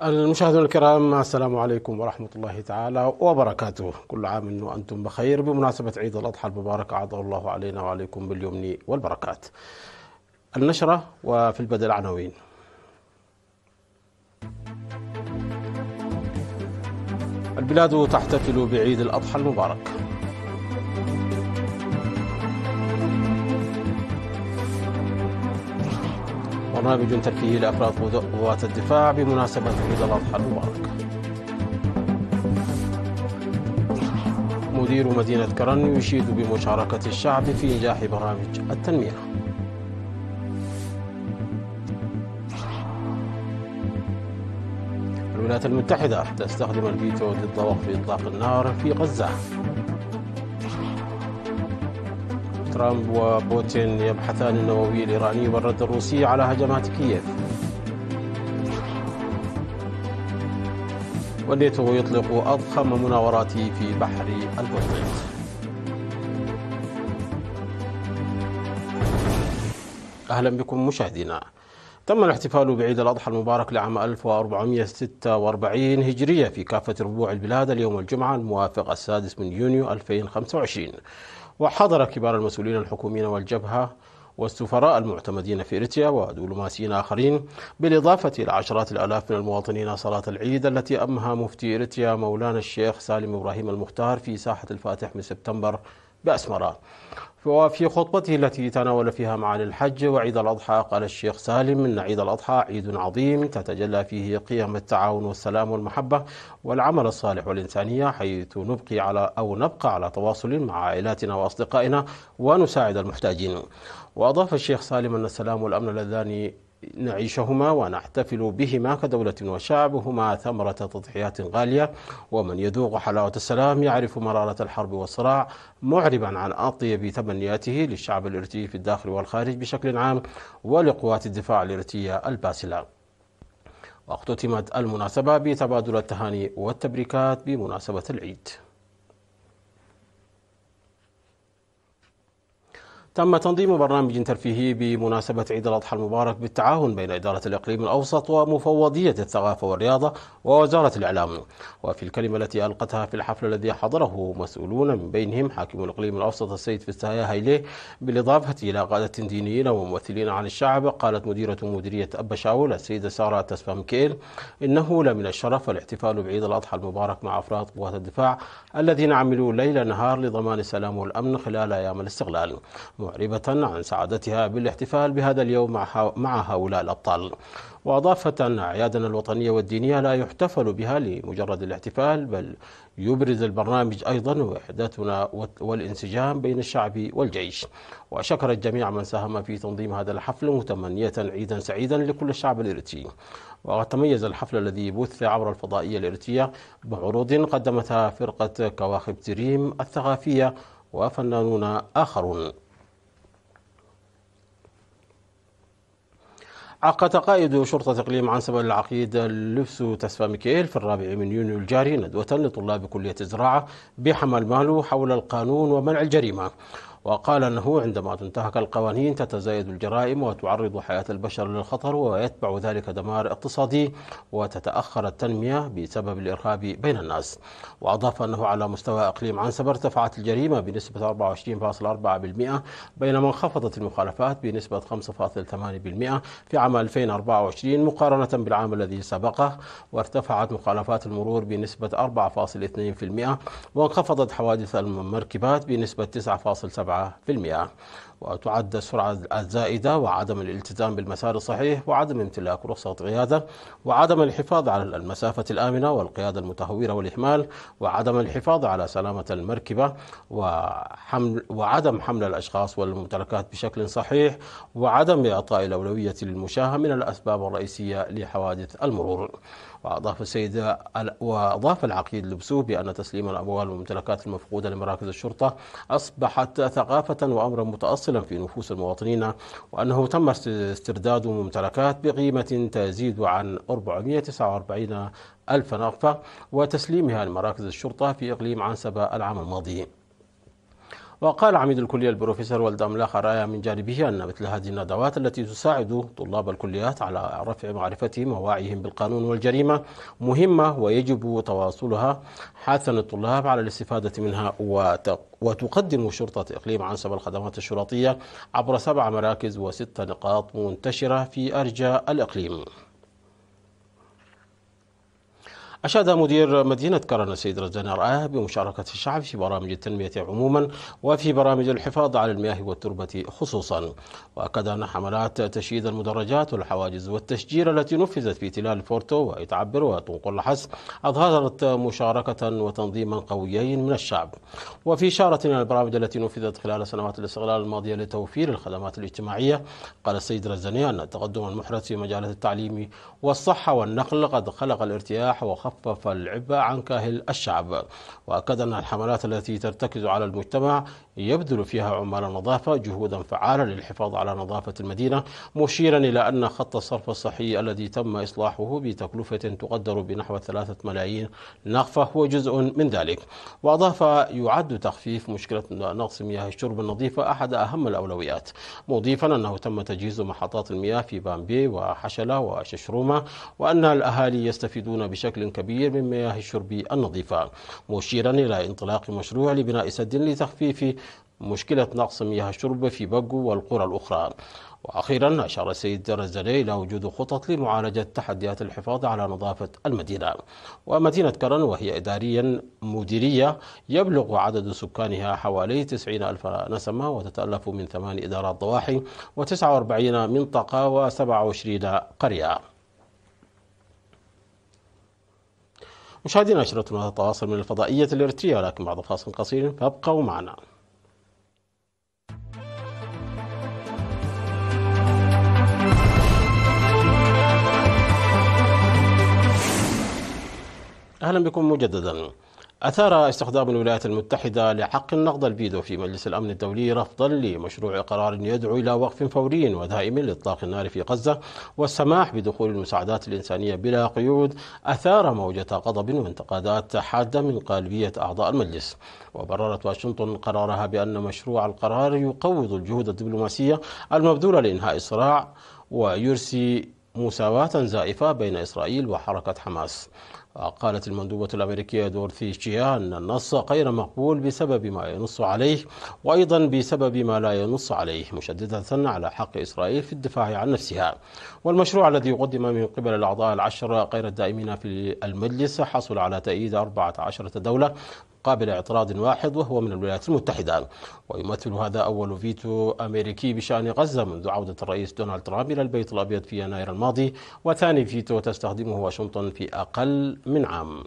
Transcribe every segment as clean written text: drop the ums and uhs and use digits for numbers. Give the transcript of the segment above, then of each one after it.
المشاهدون الكرام، السلام عليكم ورحمة الله تعالى وبركاته. كل عام وأنتم بخير بمناسبة عيد الأضحى المبارك، أعاد الله علينا وعليكم باليمن والبركات. النشرة وفي البدء العناوين. البلاد تحتفل بعيد الأضحى المبارك. برنامج ترفيهي لأفراد قوات الدفاع بمناسبة عيد الأضحى المبارك. مدير مدينة كرن يشيد بمشاركة الشعب في إنجاح برامج التنمية. الولايات المتحدة تستخدم الفيتو ضد وقف إطلاق النار في غزة. ترامب وبوتين يبحثان النووي الإيراني والرد الروسي على هجمات كييف. والناتو يطلق أضخم مناوراته في بحر البلطيق. أهلا بكم مشاهدينا. تم الاحتفال بعيد الأضحى المبارك لعام 1446 هجرية في كافة ربوع البلاد اليوم الجمعة الموافق 6 من يونيو 2025. وحضر كبار المسؤولين الحكوميين والجبهة والسفراء المعتمدين في إريتريا ودبلوماسيين آخرين، بالإضافة إلى عشرات الآلاف من المواطنين صلاة العيد التي أمها مفتي إريتريا مولانا الشيخ سالم إبراهيم المختار في ساحة الفاتح من سبتمبر بأسمرة. وفي خطبته التي تناول فيها معاني الحج وعيد الأضحى قال الشيخ سالم إن عيد الأضحى عيد عظيم تتجلى فيه قيم التعاون والسلام والمحبة والعمل الصالح والإنسانية، حيث نبقى على تواصل مع عائلاتنا وأصدقائنا ونساعد المحتاجين. وأضاف الشيخ سالم أن السلام والأمن اللذان نعيشهما ونحتفل بهما كدولة وشعب هما ثمرة تضحيات غالية، ومن يذوق حلاوة السلام يعرف مرارة الحرب والصراع، معربا عن أطيب تمنياته للشعب الإريتري في الداخل والخارج بشكل عام ولقوات الدفاع الإريترية الباسلة. واختتمت المناسبة بتبادل التهاني والتبريكات بمناسبة العيد. تم تنظيم برنامج ترفيهي بمناسبة عيد الأضحى المبارك بالتعاون بين إدارة الإقليم الأوسط ومفوضية الثقافة والرياضة ووزارة الإعلام. وفي الكلمة التي ألقتها في الحفل الذي حضره مسؤولون من بينهم حاكم الإقليم الأوسط السيد فستايا هايليه بالإضافة إلى قادة دينيين وممثلين عن الشعب، قالت مديرية أبا شاول السيدة سارة تسفا ميكيل إنه لمن الشرف الاحتفال بعيد الأضحى المبارك مع أفراد قوات الدفاع الذين عملوا ليل نهار لضمان السلام والأمن خلال أيام الاستغلال، معربة عن سعادتها بالاحتفال بهذا اليوم مع هؤلاء الأبطال. وأضافت أن أعيادنا الوطنية والدينية لا يحتفل بها لمجرد الاحتفال، بل يبرز البرنامج أيضا وحدتنا والانسجام بين الشعب والجيش. وشكرت جميع من ساهم في تنظيم هذا الحفل متمنية عيدا سعيدا لكل الشعب الإريتري. وقد تميز الحفل الذي بث عبر الفضائية الإريترية بعروض قدمتها فرقة كواخب تريم الثقافية وفنانون آخرون. عقد قائد شرطة إقليم عنسبة العقيد لفسو تسفا ميكيل في 4 من يونيو الجاري ندوة لطلاب كلية الزراعة بحمل ماله حول القانون ومنع الجريمة. وقال أنه عندما تنتهك القوانين تتزايد الجرائم وتعرض حياة البشر للخطر، ويتبع ذلك دمار اقتصادي وتتأخر التنمية بسبب الإرهاب بين الناس. وأضاف أنه على مستوى إقليم عنسبة ارتفعت الجريمة بنسبة 24.4%، بينما انخفضت المخالفات بنسبة 5.8% في عام 2024 مقارنة بالعام الذي سبقه، وارتفعت مخالفات المرور بنسبة 4.2%، وانخفضت حوادث المركبات بنسبة 9.7%. وتعد السرعة الزائدة وعدم الالتزام بالمسار الصحيح وعدم امتلاك رخصة قيادة وعدم الحفاظ على المسافة الآمنة والقيادة المتهورة والإهمال وعدم الحفاظ على سلامة المركبة وعدم حمل الأشخاص والممتلكات بشكل صحيح وعدم إعطاء الأولوية للمشاة من الأسباب الرئيسية لحوادث المرور. وأضاف العقيد لبسوه بأن تسليم الأموال والممتلكات المفقودة لمراكز الشرطة أصبحت ثقافة وأمرا متأصلا في نفوس المواطنين، وأنه تم استرداد ممتلكات بقيمة تزيد عن 449 ألف نقفة وتسليمها لمراكز الشرطة في إقليم عنسبة العام الماضي. وقال عميد الكلية البروفيسور ولد أملاخ رايا من جانبه أن مثل هذه الندوات التي تساعد طلاب الكليات على رفع معرفتهم ووعيهم بالقانون والجريمة مهمة ويجب تواصلها، حثا الطلاب على الاستفادة منها وتقدم شرطة إقليم عنسب الخدمات الشرطية عبر 7 مراكز و6 نقاط منتشرة في أرجاء الإقليم. أشاد مدير مدينة كرن السيد رزان رآه بمشاركة الشعب في برامج التنمية عموما وفي برامج الحفاظ على المياه والتربة خصوصا، وأكد أن حملات تشييد المدرجات والحواجز والتشجير التي نفذت في تلال فورتو ويتعبر وطنق الحس أظهرت مشاركة وتنظيما قويين من الشعب. وفي إشارة إلى البرامج التي نفذت خلال سنوات الاستغلال الماضية لتوفير الخدمات الاجتماعية، قال السيد رزاني أن التقدم المحرز في مجالات التعليم والصحة والنقل قد خلق الارتياح وخفف العبء عن كاهل الشعب. وأكد أن الحملات التي ترتكز على المجتمع يبذل فيها عمال النظافة جهودا فعالة للحفاظ على نظافة المدينة، مشيرا إلى أن خط الصرف الصحي الذي تم إصلاحه بتكلفة تقدر بنحو 3 ملايين نقفة هو جزء من ذلك. وأضاف يعد تخفيف مشكلة نقص مياه الشرب النظيفة أحد أهم الأولويات، مضيفا أنه تم تجهيز محطات المياه في بامبي وحشلة وششرومة، وأن الأهالي يستفيدون بشكل كبير من مياه الشرب النظيفة، مشيرا إلى انطلاق مشروع لبناء سد لتخفيف مشكلة نقص مياه الشرب في بقو والقرى الأخرى. وأخيرا أشار السيد رزاني إلى وجود خطط لمعالجة تحديات الحفاظ على نظافة المدينة. ومدينة كرن وهي إداريا مديرية يبلغ عدد سكانها حوالي 90 ألف نسمة، وتتألف من 8 إدارات ضواحي و49 منطقة و27 قرية. مشاهدينا، نشرتنا تتواصل من الفضائية الإريترية، ولكن بعد فاصل قصير فابقوا معنا. أهلا بكم مجددا. أثار استخدام الولايات المتحدة لحق النقد الفيتو في مجلس الأمن الدولي رفضا لمشروع قرار يدعو إلى وقف فوري ودائم لإطلاق النار في غزة والسماح بدخول المساعدات الإنسانية بلا قيود، أثار موجة غضب وانتقادات حادة من غالبية أعضاء المجلس. وبررت واشنطن قرارها بأن مشروع القرار يقوض الجهود الدبلوماسية المبذولة لإنهاء الصراع ويرسي مساواة زائفة بين إسرائيل وحركة حماس. قالت المندوبة الأمريكية دورثي شيا أن النص غير مقبول بسبب ما ينص عليه وأيضا بسبب ما لا ينص عليه، مشددة على حق إسرائيل في الدفاع عن نفسها. والمشروع الذي قدم من قبل الأعضاء العشرة غير الدائمين في المجلس حصل على تأييد 14 دولة قابل اعتراض واحد وهو من الولايات المتحدة، ويمثل هذا أول فيتو أمريكي بشأن غزة منذ عودة الرئيس دونالد ترامب إلى البيت الأبيض في يناير الماضي، وثاني فيتو تستخدمه واشنطن في أقل من عام.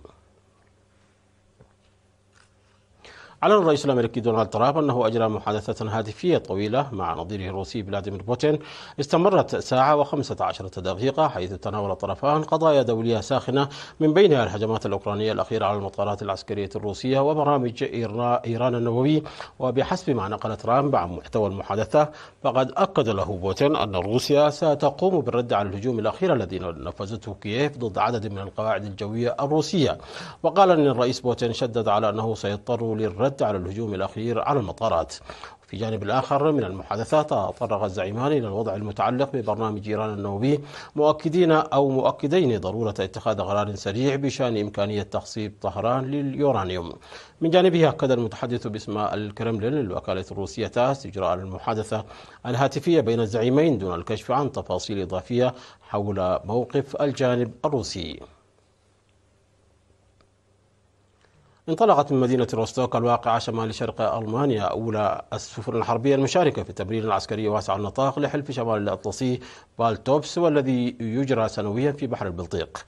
أعلن الرئيس الأمريكي دونالد ترامب أنه أجرى محادثة هاتفية طويلة مع نظيره الروسي فلاديمير بوتين استمرت 1 ساعة و15 دقيقة، حيث تناول الطرفان قضايا دولية ساخنة من بينها الهجمات الأوكرانية الأخيرة على المطارات العسكرية الروسية وبرامج إيران النووي. وبحسب ما نقل ترامب عن محتوى المحادثة، فقد أكد له بوتين أن روسيا ستقوم بالرد على الهجوم الأخير الذي نفذته كييف ضد عدد من القواعد الجوية الروسية. وقال أن الرئيس بوتين شدد على أنه سيضطر للرد على الهجوم الأخير على المطارات. في جانب الآخر من المحادثات تطرق الزعيمان إلى الوضع المتعلق ببرنامج إيران النووي، مؤكدين ضرورة اتخاذ قرار سريع بشأن إمكانية تخصيب طهران لليورانيوم. من جانبه أكد المتحدث باسم الكرملين للوكالة الروسية تاس إجراء المحادثة الهاتفية بين الزعيمين دون الكشف عن تفاصيل إضافية حول موقف الجانب الروسي. انطلقت من مدينة روستوك الواقعة شمال شرق ألمانيا أولى السفن الحربية المشاركة في التمرين العسكري واسع النطاق لحلف شمال الأطلسي بالتوبس، والذي يجرى سنويا في بحر البلطيق.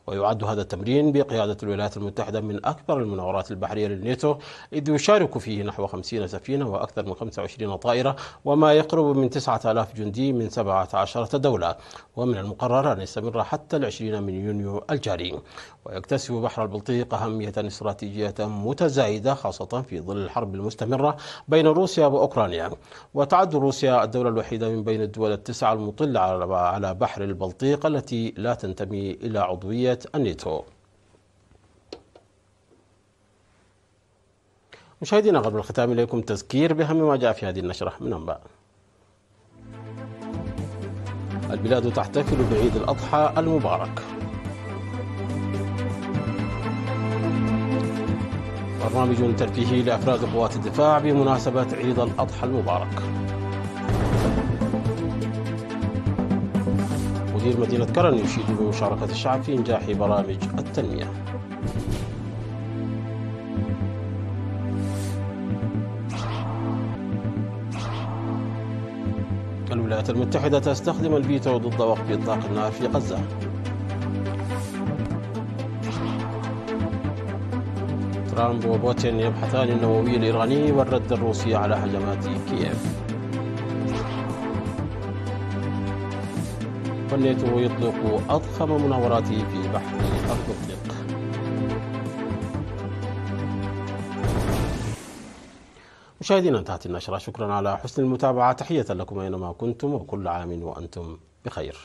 ويعد هذا التمرين بقيادة الولايات المتحدة من أكبر المناورات البحرية للناتو، إذ يشارك فيه نحو 50 سفينة وأكثر من 25 طائرة وما يقرب من 9000 جندي من 17 دولة. ومن المقرر أن يستمر حتى 20 من يونيو الجاري. ويكتسب بحر البلطيق أهمية استراتيجية متزايدة خاصة في ظل الحرب المستمرة بين روسيا وأوكرانيا. وتعد روسيا الدولة الوحيدة من بين الدول التسعة المطلة على بحر البلطيق التي لا تنتمي إلى عضوية الناتو. مشاهدينا قبل الختام إليكم تذكير بأهم ما جاء في هذه النشرة من أنباء. البلاد تحتفل بعيد الأضحى المبارك. برنامج ترفيهي لأفراد قوات الدفاع بمناسبة عيد الأضحى المبارك. مدير مدينة كرن يشيد بمشاركة الشعب في إنجاح برامج التنمية. الولايات المتحدة تستخدم الفيتو ضد وقف إطلاق النار في غزة. ترامب وبوتين يبحثان النووي الإيراني والرد الروسي على هجمات كييف. والناتو يطلق أضخم مناوراته في بحر الأطلنطي. مشاهدينا انتهت النشرة، شكرا على حسن المتابعة، تحية لكم أينما كنتم وكل عام وأنتم بخير.